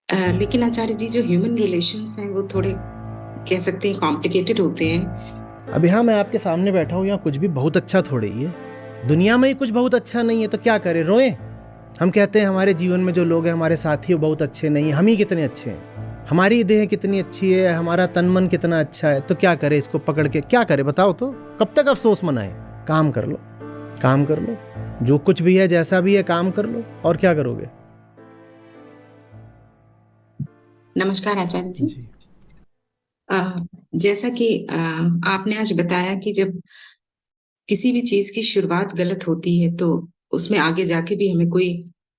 लेकिन आचार्य जी जो human relations हैं वो थोड़े कह सकते हैं कॉम्प्लिकेटेड होते हैं। अभी हाँ, मैं आपके सामने बैठा हूँ, यहाँ कुछ भी बहुत अच्छा थोड़े ही है। दुनिया में ही कुछ बहुत अच्छा नहीं है तो क्या करें, रोएं? हम कहते हैं हमारे जीवन में जो लोग हैं हमारे साथी वो बहुत अच्छे नहीं हैं, हम ही कितने अच्छे हैं। हमारी देह कितनी अच्छी है, हमारा तन मन कितना अच्छा है, तो क्या करें? इसको पकड़ के क्या करें बताओ तो? कब तक अफसोस मनाएं? काम कर लो, काम कर लो। जो कुछ भी है जैसा भी है काम कर लो, और क्या करोगे? नमस्कार आचार्य जी। जी। अ, जैसा कि आपने आज बताया कि जब किसी भी चीज की शुरुआत गलत होती है तो उसमें आगे जाके भी हमें कोई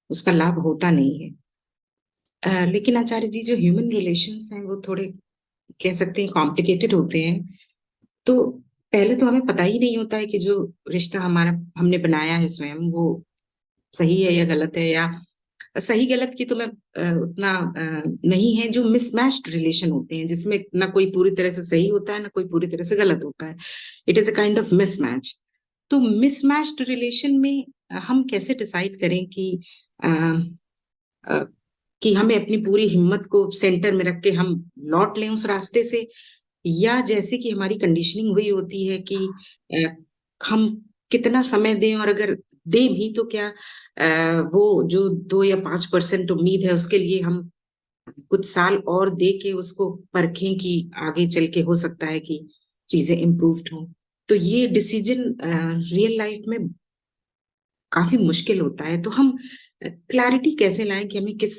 उसका लाभ होता नहीं है। लेकिन आचार्य जी जो ह्यूमन रिलेशंस हैं वो थोड़े कह सकते हैं कॉम्प्लिकेटेड होते हैं। तो पहले तो हमें पता ही नहीं होता है कि जो रिश्ता हमारा हमने बनाया है स्वयं वो सही है या गलत है, या सही गलत की तो मैं उतना नहीं है। जो मिसमैच्ड रिलेशन होते हैं जिसमें ना कोई पूरी तरह से सही होता है ना कोई पूरी तरह से गलत होता है, it is a kind of mismatch. तो मिसमैच्ड रिलेशन में हम कैसे डिसाइड करें अ, अ, कि हमें अपनी पूरी हिम्मत को सेंटर में रख के हम लौट लें उस रास्ते से, या जैसे कि हमारी कंडीशनिंग हुई होती है कि अ, हम कितना समय दें, और अगर दें भी तो क्या वो जो 2 या 5% उम्मीद है उसके लिए हम कुछ साल और दे के उसको परखें कि आगे चल के हो सकता है कि चीजें इम्प्रूव्ड हों। तो ये डिसीजन रियल लाइफ में काफी मुश्किल होता है। तो हम क्लैरिटी कैसे लाएं कि हमें किस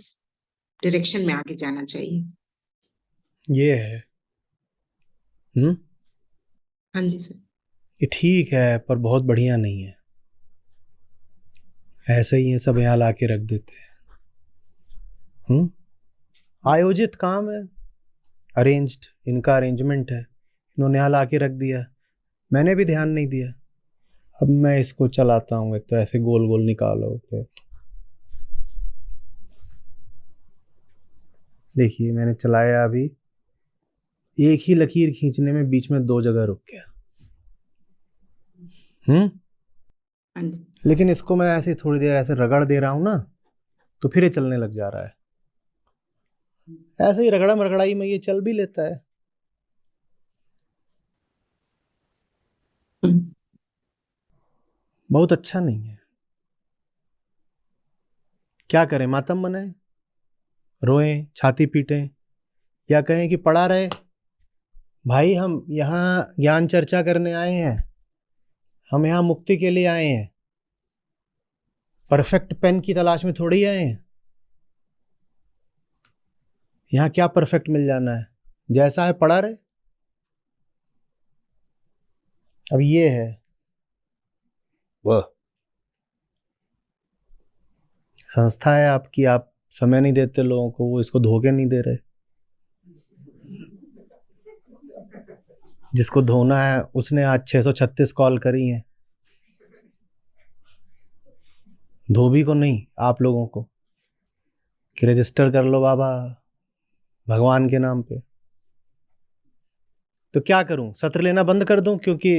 डायरेक्शन में आगे जाना चाहिए? ये है। हम्म। हाँ जी सर। ये ठीक है पर बहुत बढ़िया नहीं है। ऐसे ही है, सब यहाँ ला के रख देते हैं। आयोजित काम है, अरेंज्ड, इनका अरेंजमेंट है, इन्होंने यहाँ ला के रख दिया, मैंने भी ध्यान नहीं दिया। अब मैं इसको चलाता हूँ, एक तो ऐसे गोल गोल निकालो तो देखिए मैंने चलाया, अभी एक ही लकीर खींचने में बीच में 2 जगह रुक गया। हम्म। हाँ जी। लेकिन इसको मैं ऐसे थोड़ी देर ऐसे रगड़ दे रहा हूँ ना, तो फिर ये चलने लग जा रहा है। ऐसे ही रगड़म रगड़ाई में ये चल भी लेता है। हम्म। बहुत अच्छा नहीं है। क्या करें, मातम मनाएं, रोएं, छाती पीटें, या कहें कि पड़ा रहे? भाई हम यहाँ ज्ञान चर्चा करने आए हैं, हम यहाँ मुक्ति के लिए आए हैं, परफेक्ट पेन की तलाश में थोड़ी आए हैं। यहाँ क्या परफेक्ट मिल जाना है, जैसा है पड़ा रहे। अब ये है वह संस्था है आपकी, आप समय नहीं देते लोगों को, वो इसको धोखे नहीं दे रहे। जिसको धोना है उसने आज 636 कॉल करी हैं, धोबी को नहीं, आप लोगों को, कि रजिस्टर कर लो बाबा भगवान के नाम पे। तो क्या करूं, सत्र लेना बंद कर दूं? क्योंकि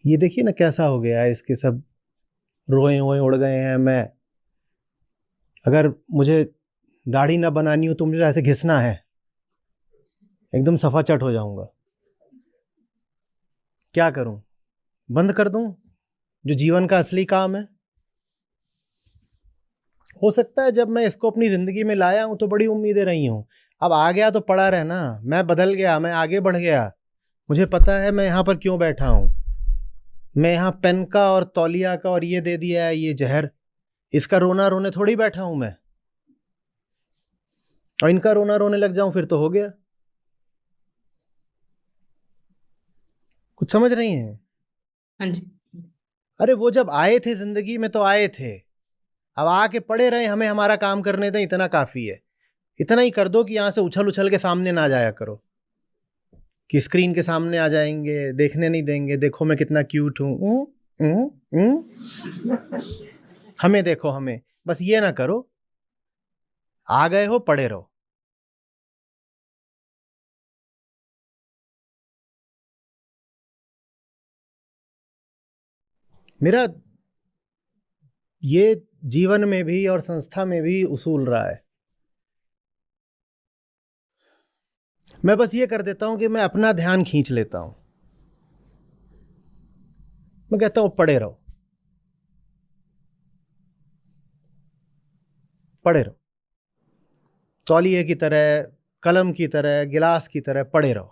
ये देखिए ना कैसा हो गया है, इसके सब रोए हुए उड़ गए हैं। मैं अगर मुझे दाढ़ी ना बनानी हो तो मुझे ऐसे घिसना है, एकदम सफाचट हो जाऊंगा। क्या करूं, बंद कर दूं जो जीवन का असली काम है? हो सकता है जब मैं इसको अपनी जिंदगी में लाया हूं तो बड़ी उम्मीदें रही हूं, अब आ गया तो पड़ा रहना। मैं बदल गया, मैं आगे बढ़ गया, मुझे पता है मैं यहां पर क्यों बैठा हूं। मैं यहाँ पेन का और तौलिया का और ये दे दिया है, ये जहर, इसका रोना रोने थोड़ी बैठा हूं मैं। और इनका रोना रोने लग जाऊं फिर तो हो गया। कुछ समझ रही हैं? हाँ जी। अरे वो जब आए थे जिंदगी में तो आए थे, अब आके पड़े रहे, हमें हमारा काम करने दें, इतना काफी है। इतना ही कर दो कि यहां से उछल उछल के सामने ना जाया करो, कि स्क्रीन के सामने आ जाएंगे, देखने नहीं देंगे, देखो मैं कितना क्यूट हूं। हमें देखो, हमें बस ये ना करो, आ गए हो पड़े रहो। मेरा ये जीवन में भी और संस्था में भी उसूल रहा है मैं बस ये कर देता हूं कि मैं अपना ध्यान खींच लेता हूं। मैं कहता हूं पड़े रहो, पड़े रहो, तौलिए की तरह, कलम की तरह, गिलास की तरह पड़े रहो।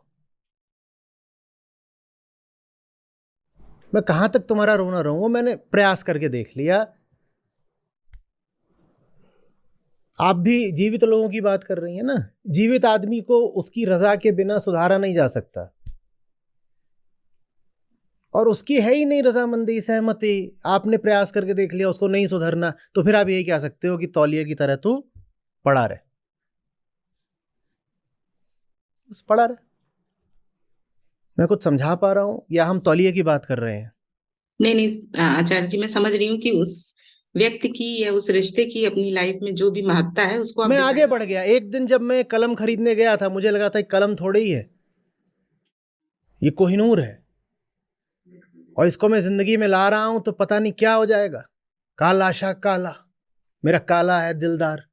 मैं कहां तक तुम्हारा रोना रहूंगा, मैंने प्रयास करके देख लिया। आप भी जीवित लोगों की बात कर रही हैं ना। जीवित आदमी को उसकी रजा के बिना सुधारा नहीं जा सकता, और उसकी है ही नहीं रजामंदी, सहमति। आपने प्रयास करके देख लिया, उसको नहीं सुधरना, तो फिर आप यही कह सकते हो कि तौलिए की तरह तू पड़ा रहे, बस पड़ा रहे। मैं कुछ समझा पा रहा हूं या हम तौलिए की बात कर रहे हैं? नहीं नहीं, आचार्य जी, मैं समझ रही हूँ कि उस व्यक्ति की या उस रिश्ते की अपनी लाइफ में जो भी महत्ता है उसको आप मैं आगे डिसाइड। बढ़ गया। एक दिन जब मैं कलम खरीदने गया था, मुझे लगा था कलम थोड़ी ही है, ये कोहिनूर है, और इसको मैं जिंदगी में ला रहा हूं तो पता नहीं क्या हो जाएगा। काला शाह काला, मेरा काला है दिलदार।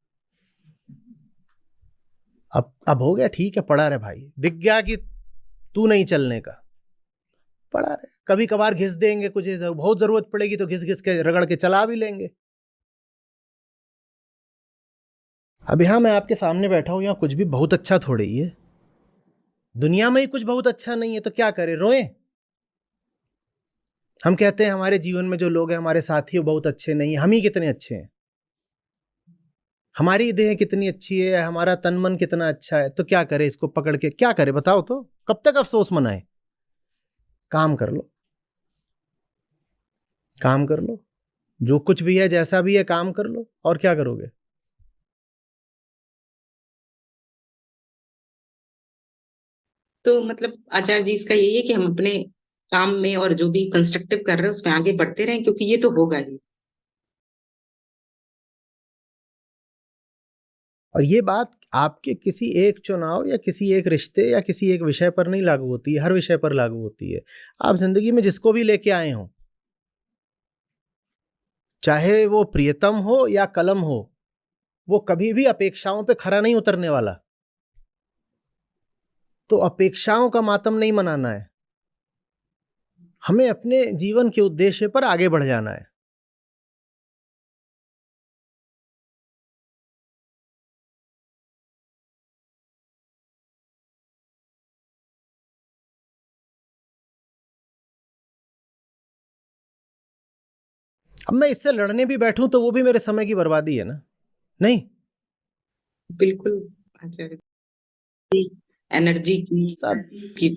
अब हो गया, ठीक है, पड़ा रहे भाई। दिख गया कि तू नहीं चलने का, पड़ा रहे। कभी कभार घिस देंगे, कुछ बहुत जरूरत पड़ेगी तो घिस घिस के रगड़ के चला भी लेंगे। अब यहां मैं आपके सामने बैठा हूं, यहां कुछ भी बहुत अच्छा थोड़े ही है। दुनिया में ही कुछ बहुत अच्छा नहीं है तो क्या करें, रोएं? हम कहते हैं हमारे जीवन में जो लोग हैं, हमारे साथी, वो बहुत अच्छे नहीं है। हम ही कितने अच्छे हैं, हमारी देह कितनी अच्छी है, हमारा तन मन कितना अच्छा है, तो क्या करें? इसको पकड़ के क्या करें बताओ तो? कब तक अफसोस मनाए? काम कर लो, काम कर लो, जो कुछ भी है, जैसा भी है, काम कर लो। और क्या करोगे? तो मतलब आचार्य जी, इसका यही है कि हम अपने काम में और जो भी कंस्ट्रक्टिव कर रहे हैं उसमें आगे बढ़ते रहें, क्योंकि ये तो होगा ही। और ये बात आपके किसी एक चुनाव या किसी एक रिश्ते या किसी एक विषय पर नहीं लागू होती है, हर विषय पर लागू होती है। आप जिंदगी में जिसको भी लेके आए हो, चाहे वो प्रियतम हो या कलम हो, वो कभी भी अपेक्षाओं पे खरा नहीं उतरने वाला। तो अपेक्षाओं का मातम नहीं मनाना है, हमें अपने जीवन के उद्देश्य पर आगे बढ़ जाना है। अब मैं इससे लड़ने भी बैठूं तो वो भी मेरे समय की बर्बादी है ना? नहीं, बिल्कुल आचार्य जी, एनर्जी सब की।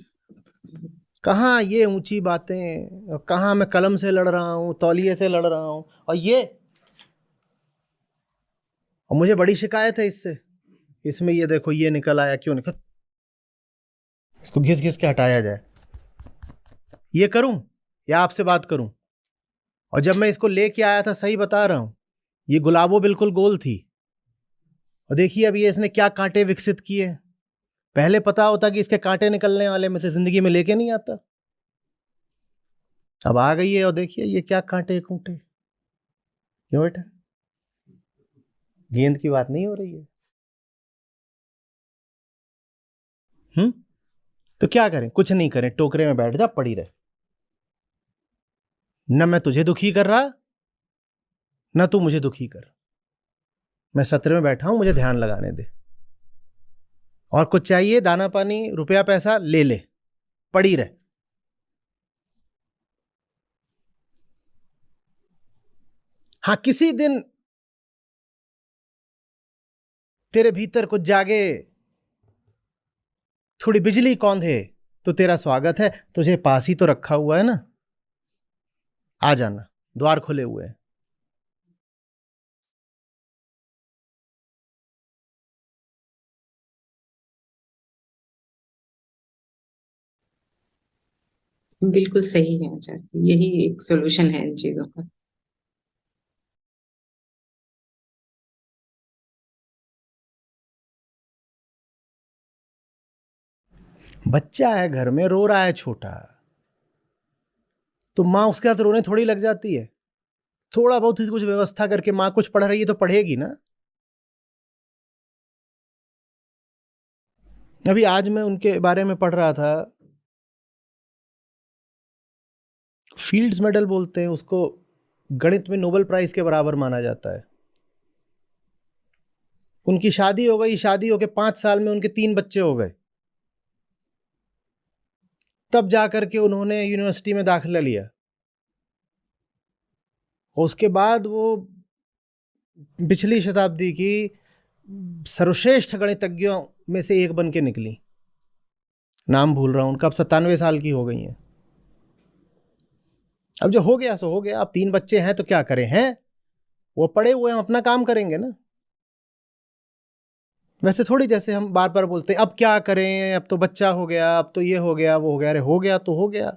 कहाँ ये ऊंची बातें, और कहाँ मैं कलम से लड़ रहा हूं, तौलिए से लड़ रहा हूं। और ये, और मुझे बड़ी शिकायत है इससे, इसमें ये देखो ये निकल आया, क्यों निकल, इसको घिस घिस के हटाया जाए। ये करूं या आपसे बात करूं? और जब मैं इसको लेके आया था, सही बता रहा हूं, ये गुलाबो बिल्कुल गोल थी, और देखिए अब ये इसने क्या कांटे विकसित किए। पहले पता होता कि इसके कांटे निकलने वाले, में से जिंदगी में लेके नहीं आता। अब आ गई है, और देखिए ये क्या कांटे कूंटे। क्यों बेटा, गेंद की बात नहीं हो रही है? तो क्या करें? कुछ नहीं करें, टोकरे में बैठ जा, पड़ी रहे। न मैं तुझे दुखी कर रहा, न तू मुझे दुखी कर। मैं सत्र में बैठा हूं, मुझे ध्यान लगाने दे। और कुछ चाहिए, दाना पानी, रुपया पैसा, ले ले, पड़ी रहे। हाँ, किसी दिन तेरे भीतर कुछ जागे, थोड़ी बिजली कौंधे, तो तेरा स्वागत है। तुझे पास ही तो रखा हुआ है ना, आ जाना, द्वार खुले हुए हैं। बिल्कुल सही है आचार्य जी, यही एक सोल्यूशन है इन चीजों का। बच्चा है घर में, रो रहा है छोटा, तो माँ उसके हाथ रोने थोड़ी लग जाती है। थोड़ा बहुत ही कुछ व्यवस्था करके, माँ कुछ पढ़ रही है तो पढ़ेगी ना। अभी आज मैं उनके बारे में पढ़ रहा था। फील्ड्स मेडल बोलते हैं उसको, गणित में नोबेल प्राइज के बराबर माना जाता है। उनकी शादी हो गई, शादी होके 5 साल में उनके 3 बच्चे हो गए। तब जाकर के उन्होंने यूनिवर्सिटी में दाखिला लिया। उसके बाद वो पिछली शताब्दी की सर्वश्रेष्ठ गणितज्ञों में से एक बन के निकली। नाम भूल रहा हूं उनका, अब 97 साल की हो गई हैं। अब जो हो गया सो हो गया। अब 3 बच्चे हैं तो क्या करें, हैं वो पड़े हुए हैं, हम अपना काम करेंगे ना। वैसे थोड़ी जैसे हम बार बार बोलते हैं अब क्या करें, अब तो बच्चा हो गया, अब तो ये हो गया वो हो गया। अरे हो गया तो हो गया,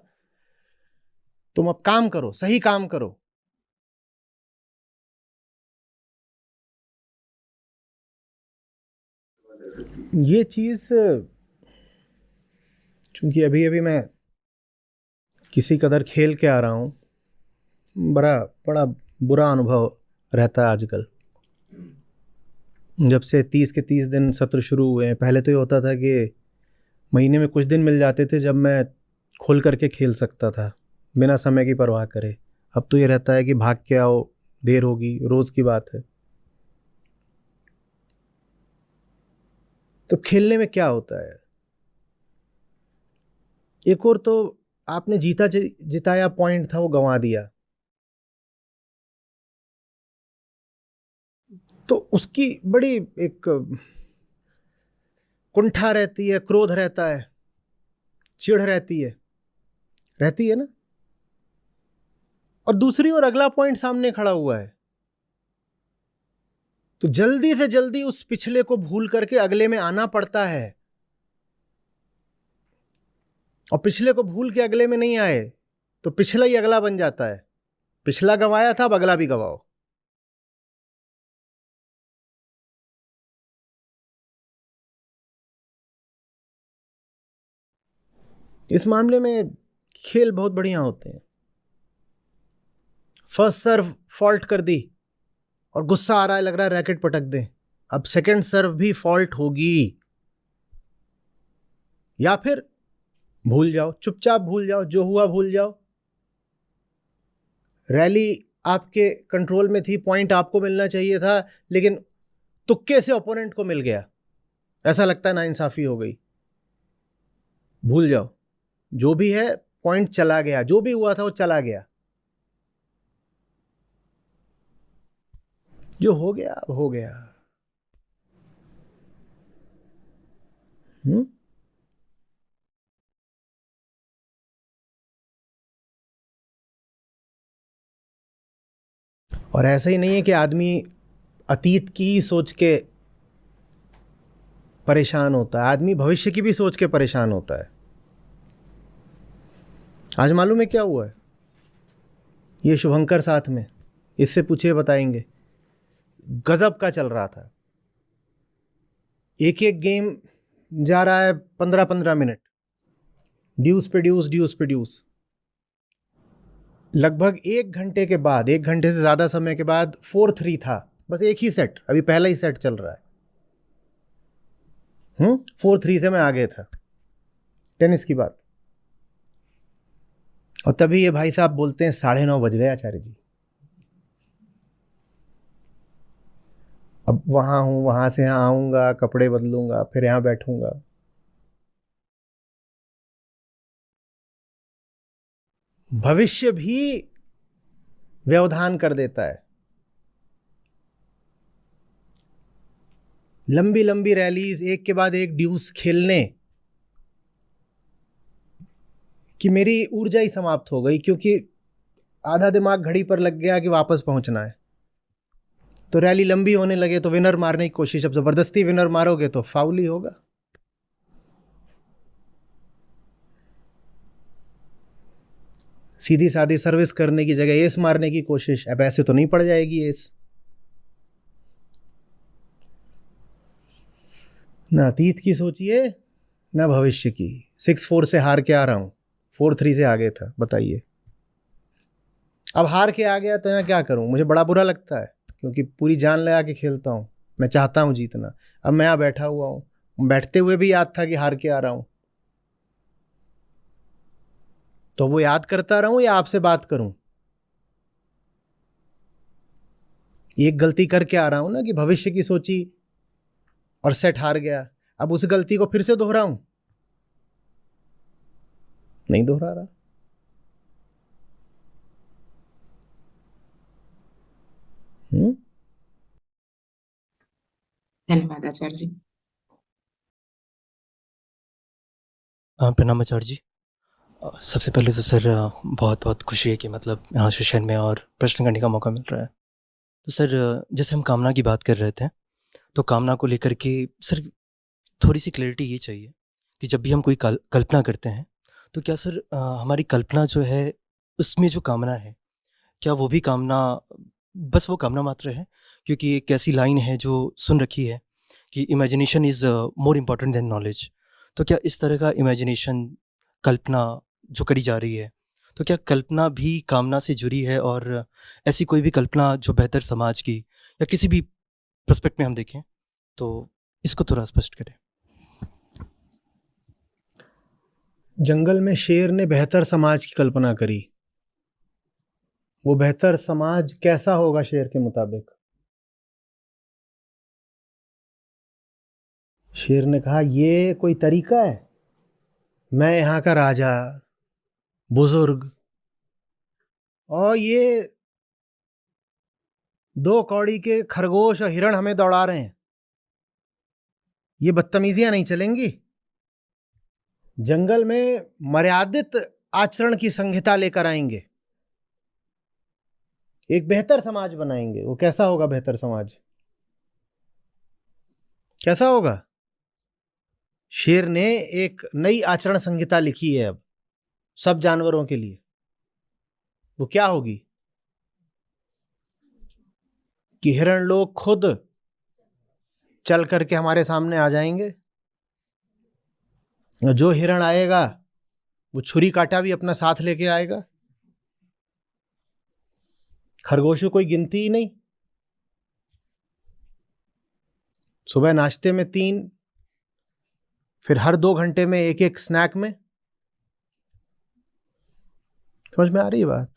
तुम अब काम करो, सही काम करो। ये चीज चूंकि अभी अभी मैं किसी कदर खेल के आ रहा हूं, बड़ा बड़ा बुरा अनुभव रहता है आजकल। जब से 30 के 30 दिन सत्र शुरू हुए हैं, पहले तो ये होता था कि महीने में कुछ दिन मिल जाते थे जब मैं खोल करके खेल सकता था बिना समय की परवाह करे। अब तो ये रहता है कि भाग के आओ, देर होगी, रोज की बात है। तो खेलने में क्या होता है, एक और तो आपने जीता जिताया पॉइंट था वो गंवा दिया, तो उसकी बड़ी एक कुंठा रहती है, क्रोध रहता है, चिढ़ रहती है ना। और दूसरी ओर अगला पॉइंट सामने खड़ा हुआ है, तो जल्दी से जल्दी उस पिछले को भूल करके अगले में आना पड़ता है। और पिछले को भूल के अगले में नहीं आए तो पिछला ही अगला बन जाता है। पिछला गंवाया था, अब अगला भी गंवाओ। इस मामले में खेल बहुत बढ़िया होते हैं। फर्स्ट सर्व फॉल्ट कर दी और गुस्सा आ रहा है, लग रहा है रैकेट पटक दें, अब सेकंड सर्व भी फॉल्ट होगी। या फिर भूल जाओ, चुपचाप भूल जाओ, जो हुआ भूल जाओ। रैली आपके कंट्रोल में थी, पॉइंट आपको मिलना चाहिए था, लेकिन तुक्के से ओपोनेंट को मिल गया, ऐसा लगता है नाइंसाफी हो गई। भूल जाओ, जो भी है पॉइंट चला गया, जो भी हुआ था वो चला गया। जो हो गया अब हो गया। और ऐसा ही नहीं है कि आदमी अतीत की ही सोच के परेशान होता है, आदमी भविष्य की भी सोच के परेशान होता है। आज मालूम है क्या हुआ है, ये शुभंकर साथ में, इससे पूछे बताएंगे। गजब का चल रहा था, एक एक गेम जा रहा है 15-15 मिनट, ड्यूस पे ड्यूस, ड्यूस पे ड्यूस। लगभग 1 घंटे के बाद, 1 घंटे से ज्यादा समय के बाद 4-3 था, बस एक ही सेट, अभी पहला ही सेट चल रहा है। 4-3 से मैं आगे था, टेनिस की बात। और तभी ये भाई साहब बोलते हैं 9:30 बज गए आचार्य जी। अब वहां हूं, वहां से यहाँ आऊंगा, कपड़े बदलूंगा, फिर यहां बैठूंगा। भविष्य भी व्यवधान कर देता है। लंबी लंबी रैलीज, एक के बाद एक ड्यूस खेलने कि मेरी ऊर्जा ही समाप्त हो गई, क्योंकि आधा दिमाग घड़ी पर लग गया कि वापस पहुंचना है। तो रैली लंबी होने लगे तो विनर मारने की कोशिश, अब जबरदस्ती विनर मारोगे तो फाउल ही होगा। सीधी सादी सर्विस करने की जगह एस मारने की कोशिश, अब ऐसे तो नहीं पड़ जाएगी एस। ना अतीत की सोचिए ना भविष्य की। 6-4 से हार के आ रहा हूं, 4-3 से आगे था, बताइए। अब हार के आ गया तो यहाँ क्या करूं, मुझे बड़ा बुरा लगता है, क्योंकि पूरी जान लगा के खेलता हूं, मैं चाहता हूं जीतना। अब मैं यहाँ बैठा हुआ हूं, बैठते हुए भी याद था कि हार के आ रहा हूं, तो वो याद करता रहूं या आपसे बात करूं? एक गलती करके आ रहा हूं ना कि भविष्य की सोची और सेट हार गया, अब उस गलती को फिर से दोहराऊं? नहीं दोहरा रहा। धन्यवाद आचार्य जी। प्रणाम आचार्य जी। सबसे पहले तो सर बहुत बहुत खुशी है कि मतलब यहाँ सेशन में और प्रश्न करने का मौका मिल रहा है। तो सर जैसे हम कामना की बात कर रहे थे, तो कामना को लेकर के सर थोड़ी सी क्लैरिटी ये चाहिए कि जब भी हम कोई कल्पना करते हैं, तो क्या सर हमारी कल्पना जो है उसमें जो कामना है, क्या वो भी कामना बस वो कामना मात्र है? क्योंकि एक ऐसी लाइन है जो सुन रखी है कि imagination is more important than knowledge. तो क्या इस तरह का इमेजिनेशन, कल्पना जो करी जा रही है, तो क्या कल्पना भी कामना से जुड़ी है? और ऐसी कोई भी कल्पना जो बेहतर समाज की या किसी भी पर्सपेक्ट में हम देखें, तो इसको थोड़ा स्पष्ट करें। जंगल में शेर ने बेहतर समाज की कल्पना करी। वो बेहतर समाज कैसा होगा शेर के मुताबिक? शेर ने कहा, ये कोई तरीका है? मैं यहां का राजा, बुजुर्ग, और ये 2 कौड़ी के खरगोश और हिरण हमें दौड़ा रहे हैं। ये बदतमीजियां नहीं चलेंगी। जंगल में मर्यादित आचरण की संहिता लेकर आएंगे, एक बेहतर समाज बनाएंगे। वो कैसा होगा बेहतर समाज? कैसा होगा? शेर ने एक नई आचरण संहिता लिखी है अब सब जानवरों के लिए। वो क्या होगी कि हिरण लोग खुद चल करके हमारे सामने आ जाएंगे, और जो हिरण आएगा वो छुरी कांटा भी अपना साथ लेके आएगा। खरगोशों कोई गिनती ही नहीं। सुबह नाश्ते में 3, फिर हर 2 घंटे में एक स्नैक में। समझ में आ रही है बात?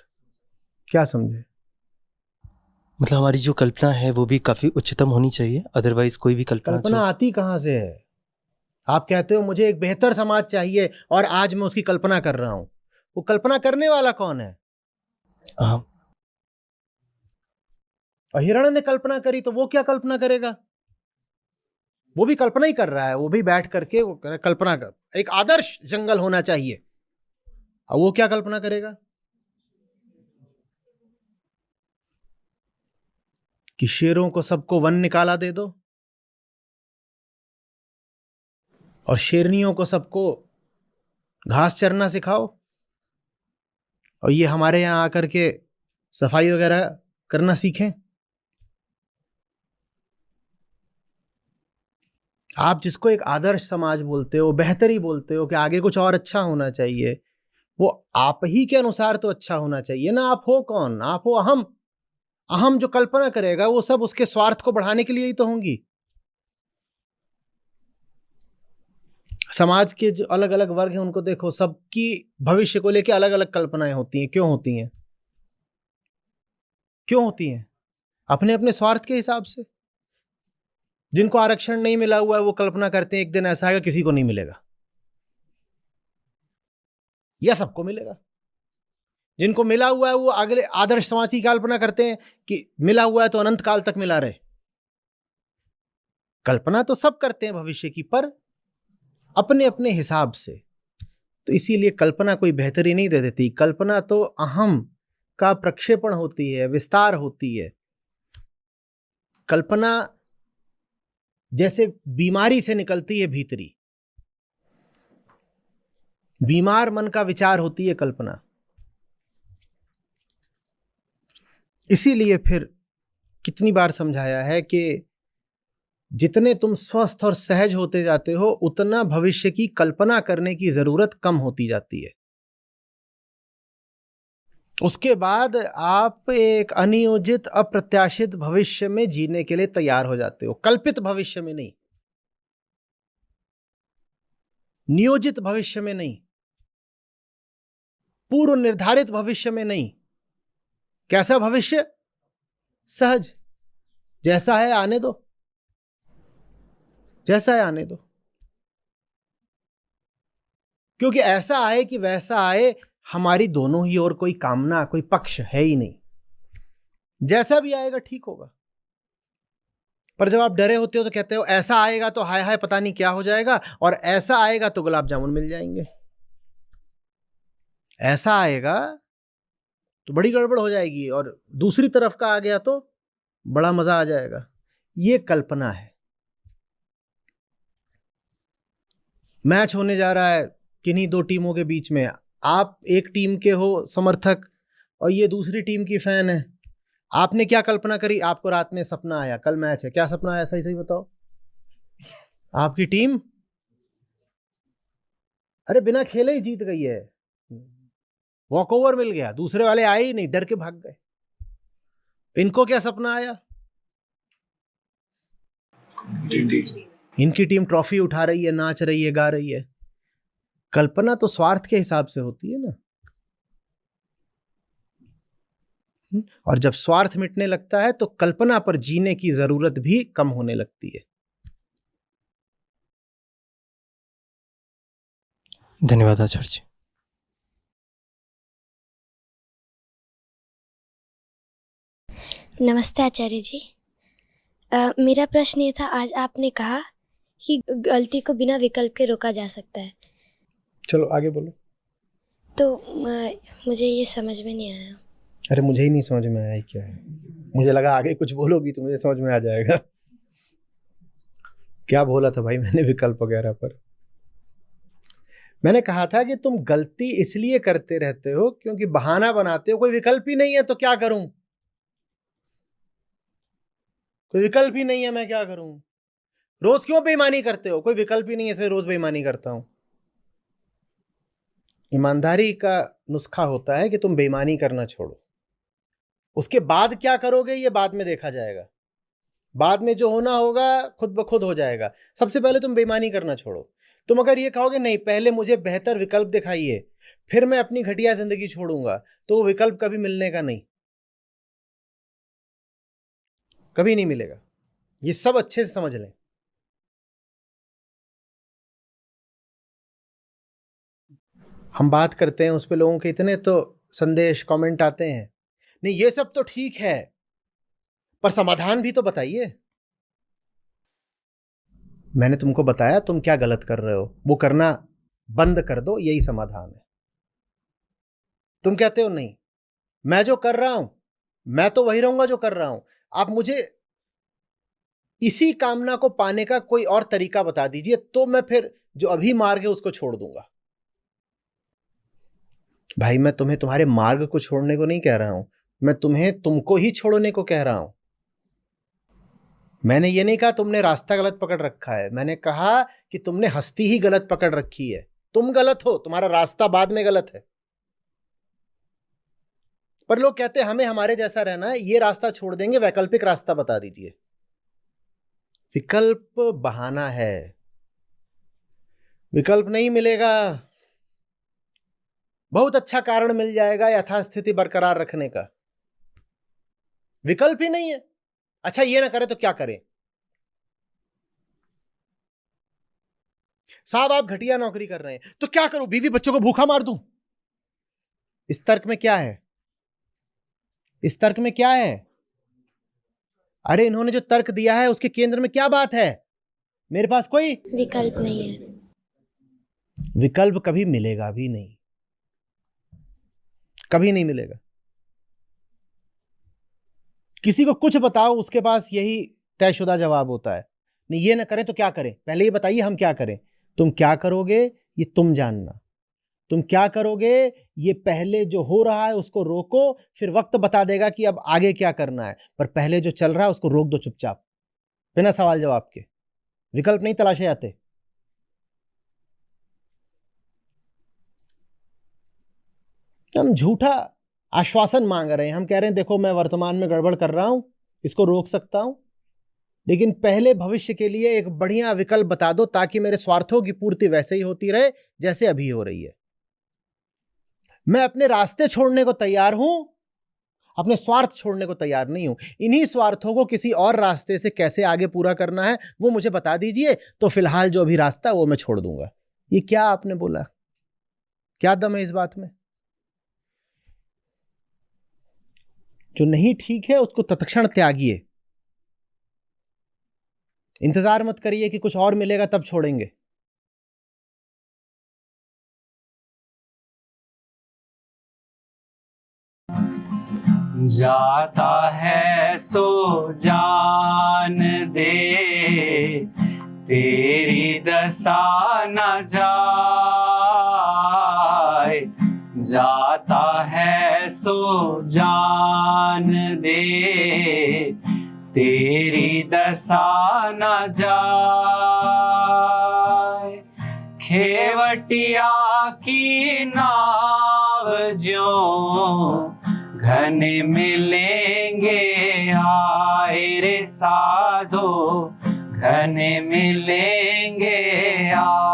क्या समझे? मतलब हमारी जो कल्पना है वो भी काफ़ी उच्चतम होनी चाहिए, अदरवाइज कोई भी कल्पना आती कहां से है? आप कहते हो मुझे एक बेहतर समाज चाहिए और आज मैं उसकी कल्पना कर रहा हूं। वो कल्पना करने वाला कौन है? हाँ, और हिरण ने कल्पना करी तो वो क्या कल्पना करेगा? वो भी कल्पना ही कर रहा है। वो भी बैठ करके वो कल्पना कर, एक आदर्श जंगल होना चाहिए। और वो क्या कल्पना करेगा कि शेरों को सबको वन निकाला दे दो, और शेरनियों को सबको घास चरना सिखाओ, और ये हमारे यहां आकर के सफाई वगैरह करना सीखें। आप जिसको एक आदर्श समाज बोलते हो, बेहतर ही बोलते हो कि आगे कुछ और अच्छा होना चाहिए, वो आप ही के अनुसार तो अच्छा होना चाहिए ना। आप हो कौन? आप हो अहम। अहम जो कल्पना करेगा वो सब उसके स्वार्थ को बढ़ाने के लिए ही तो होंगी। समाज के जो अलग अलग वर्ग हैं उनको देखो, सबकी भविष्य को लेकर अलग अलग कल्पनाएं होती हैं। क्यों होती हैं? क्यों होती हैं? अपने अपने स्वार्थ के हिसाब से। जिनको आरक्षण नहीं मिला हुआ है वो कल्पना करते हैं एक दिन ऐसा आएगा किसी को नहीं मिलेगा, या सबको मिलेगा। जिनको मिला हुआ है वो अगले आदर्श समाज की कल्पना करते हैं कि मिला हुआ है तो अनंत काल तक मिला रहे। कल्पना तो सब करते हैं भविष्य की, पर अपने अपने हिसाब से। तो इसीलिए कल्पना कोई बेहतरी नहीं दे देती। कल्पना तो अहम का प्रक्षेपण होती है, विस्तार होती है। कल्पना जैसे बीमारी से निकलती है भीतरी, बीमार मन का विचार होती है कल्पना। इसीलिए फिर कितनी बार समझाया है कि जितने तुम स्वस्थ और सहज होते जाते हो उतना भविष्य की कल्पना करने की जरूरत कम होती जाती है। उसके बाद आप एक अनियोजित, अप्रत्याशित भविष्य में जीने के लिए तैयार हो जाते हो, कल्पित भविष्य में नहीं। नियोजित भविष्य में नहीं, पूर्व निर्धारित भविष्य में नहीं। कैसा भविष्य? सहज। जैसा है आने दो, जैसा है आने दो। क्योंकि ऐसा आए कि वैसा आए, हमारी दोनों ही ओर कोई कामना, कोई पक्ष है ही नहीं। जैसा भी आएगा ठीक होगा। पर जब आप डरे होते हो तो कहते हो ऐसा आएगा तो हाय हाय पता नहीं क्या हो जाएगा, और ऐसा आएगा तो गुलाब जामुन मिल जाएंगे। ऐसा आएगा तो बड़ी गड़बड़ हो जाएगी, और दूसरी तरफ का आ गया तो बड़ा मजा आ जाएगा। ये कल्पना है। मैच होने जा रहा है किन्हीं दो टीमों के बीच में, आप एक टीम के हो समर्थक और ये दूसरी टीम की फैन है। आपने क्या कल्पना करी? आपको रात में सपना आया कल मैच है। क्या सपना आया? सही सही बताओ। आपकी टीम अरे बिना खेले ही जीत गई है, वॉक ओवर मिल गया, दूसरे वाले आए ही नहीं, डर के भाग गए। इनको क्या सपना आया? इनकी टीम ट्रॉफी उठा रही है, नाच रही है, गा रही है। कल्पना तो स्वार्थ के हिसाब से होती है ना। और जब स्वार्थ मिटने लगता है तो कल्पना पर जीने की जरूरत भी कम होने लगती है। धन्यवाद आचार्य जी। नमस्ते आचार्य जी। मेरा प्रश्न ये था, आज आपने कहा कि गलती को बिना विकल्प के रोका जा सकता है, चलो आगे बोलो। तो मुझे ये समझ में नहीं आया। अरे मुझे ही नहीं समझ में आया क्या है। मुझे लगा आगे कुछ बोलोगी तो मुझे समझ में आ जाएगा। क्या बोला था भाई मैंने विकल्प वगैरह पर? मैंने कहा था कि तुम गलती इसलिए करते रहते हो क्योंकि बहाना बनाते हो, कोई विकल्प ही नहीं है तो क्या करूं, कोई विकल्प ही नहीं है मैं क्या करूं। रोज क्यों बेईमानी करते हो? कोई विकल्प ही नहीं है इसलिए रोज बेईमानी करता हूं। ईमानदारी का नुस्खा होता है कि तुम बेईमानी करना छोड़ो, उसके बाद क्या करोगे ये बाद में देखा जाएगा। बाद में जो होना होगा खुद ब खुद हो जाएगा। सबसे पहले तुम बेईमानी करना छोड़ो। तुम अगर ये कहोगे नहीं पहले मुझे बेहतर विकल्प दिखाइए फिर मैं अपनी घटिया जिंदगी छोड़ूंगा, तो वो विकल्प कभी मिलने का नहीं, कभी नहीं मिलेगा। ये सब अच्छे से समझ लें। हम बात करते हैं उस पे लोगों के इतने तो संदेश कमेंट आते हैं, नहीं ये सब तो ठीक है पर समाधान भी तो बताइए। मैंने तुमको बताया तुम क्या गलत कर रहे हो, वो करना बंद कर दो, यही समाधान है। तुम कहते हो नहीं मैं जो कर रहा हूं मैं तो वही रहूंगा जो कर रहा हूं, आप मुझे इसी कामना को पाने का कोई और तरीका बता दीजिए तो मैं फिर जो अभी मार्ग है उसको छोड़ दूंगा। भाई मैं तुम्हें तुम्हारे मार्ग को छोड़ने को नहीं कह रहा हूं, मैं तुम्हें तुमको ही छोड़ने को कह रहा हूं। मैंने ये नहीं कहा तुमने रास्ता गलत पकड़ रखा है, मैंने कहा कि तुमने हस्ती ही गलत पकड़ रखी है। तुम गलत हो, तुम्हारा रास्ता बाद में गलत है। पर लोग कहते हैं हमें हमारे जैसा रहना है, ये रास्ता छोड़ देंगे, वैकल्पिक रास्ता बता दीजिए। विकल्प बहाना है, विकल्प नहीं मिलेगा। बहुत अच्छा कारण मिल जाएगा यथास्थिति बरकरार रखने का, विकल्प ही नहीं है। अच्छा ये ना करें तो क्या करें? साहब आप घटिया नौकरी कर रहे हैं तो क्या करूं, बीवी बच्चों को भूखा मार दूं? इस तर्क में क्या है? इस तर्क में क्या है? अरे इन्होंने जो तर्क दिया है उसके केंद्र में क्या बात है? मेरे पास कोई विकल्प नहीं है। विकल्प कभी मिलेगा भी नहीं, कभी नहीं मिलेगा। किसी को कुछ बताओ उसके पास यही तयशुदा जवाब होता है, नहीं ये ना करें तो क्या करें, पहले ये बताइए हम क्या करें। तुम क्या करोगे ये तुम जानना, तुम क्या करोगे ये पहले जो हो रहा है उसको रोको, फिर वक्त बता देगा कि अब आगे क्या करना है। पर पहले जो चल रहा है उसको रोक दो चुपचाप, बिना सवाल जवाब के। विकल्प नहीं तलाशे जाते। हम झूठा आश्वासन मांग रहे हैं, हम कह रहे हैं देखो मैं वर्तमान में गड़बड़ कर रहा हूं, इसको रोक सकता हूं, लेकिन पहले भविष्य के लिए एक बढ़िया विकल्प बता दो, ताकि मेरे स्वार्थों की पूर्ति वैसे ही होती रहे जैसे अभी हो रही है। मैं अपने रास्ते छोड़ने को तैयार हूं, अपने स्वार्थ छोड़ने को तैयार नहीं हूं। इन्हीं स्वार्थों को किसी और रास्ते से कैसे आगे पूरा करना है वो मुझे बता दीजिए, तो फिलहाल जो अभी रास्ता वो मैं छोड़ दूंगा। ये क्या आपने बोला? क्या दम है इस बात में? जो नहीं ठीक है उसको तत्क्षण त्यागिए। इंतजार मत करिए कि कुछ और मिलेगा तब छोड़ेंगे। जाता है सो जान दे, तेरी दशा न जाए। जाता है सो जान दे, तेरी दशा न जाए। खेवटिया की नाव ज्यों घन मिलेंगे आए रे साधो, घन मिलेंगे आए।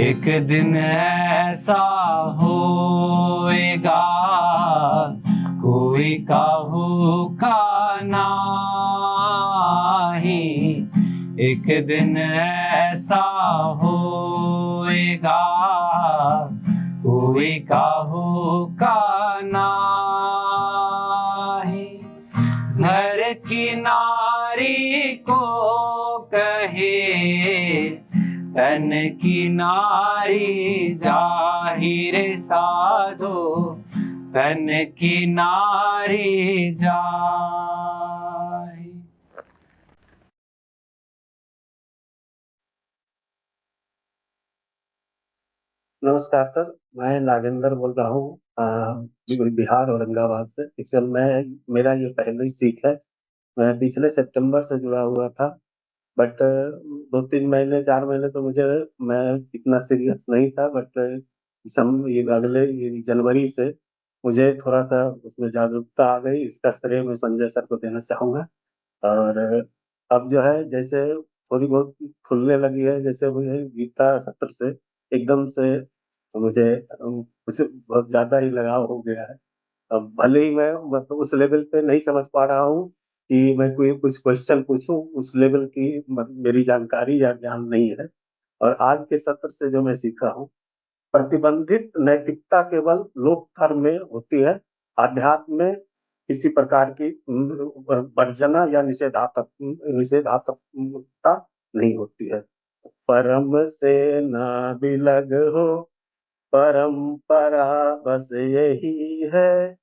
एक दिन ऐसा होएगा कोई काहू का नाही। एक दिन ऐसा होएगा कोई काहू का नाही। घर की नारी को कहे तन की नारी जाहिर साधो, तन की नारी जाहि। नमस्कार सर, मैं नागेंद्र बोल रहा हूँ बिहार औरंगाबाद से। एक्चुअल मेरा ये पहली सीख है। मैं पिछले सितंबर से जुड़ा हुआ था, बट 2-3 महीने 4 महीने तो मैं इतना सीरियस नहीं था, बट ये अगले ये जनवरी से मुझे थोड़ा सा उसमें जागरूकता आ गई। इसका श्रेय मैं संजय सर को देना चाहूँगा। और अब जो है जैसे थोड़ी बहुत खुलने लगी है, जैसे मुझे गीता सत्र से एकदम से मुझे कुछ बहुत ज़्यादा ही लगाव हो गया है। अब भले ही मैं मतलब उस लेवल पे नहीं समझ पा रहा हूँ कि मैं कोई कुछ क्वेश्चन पूछूं, उस लेवल की मेरी जानकारी या ज्ञान नहीं है। और आज के सत्र से जो मैं सीखा हूँ, प्रतिबंधित नैतिकता केवल लोक धर्म में होती है। अध्यात्म में किसी प्रकार की वर्जना या निषेधात्मकता नहीं होती है। परम से न बिलग हो, परंपरा बस यही है।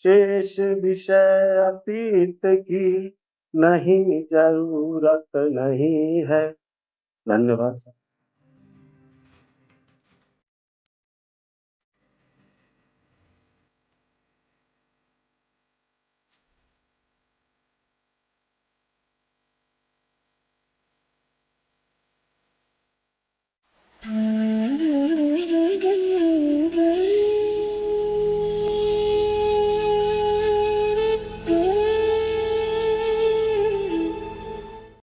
शेष विषय अतीत की नहीं जरूरत नहीं है। धन्यवाद सर।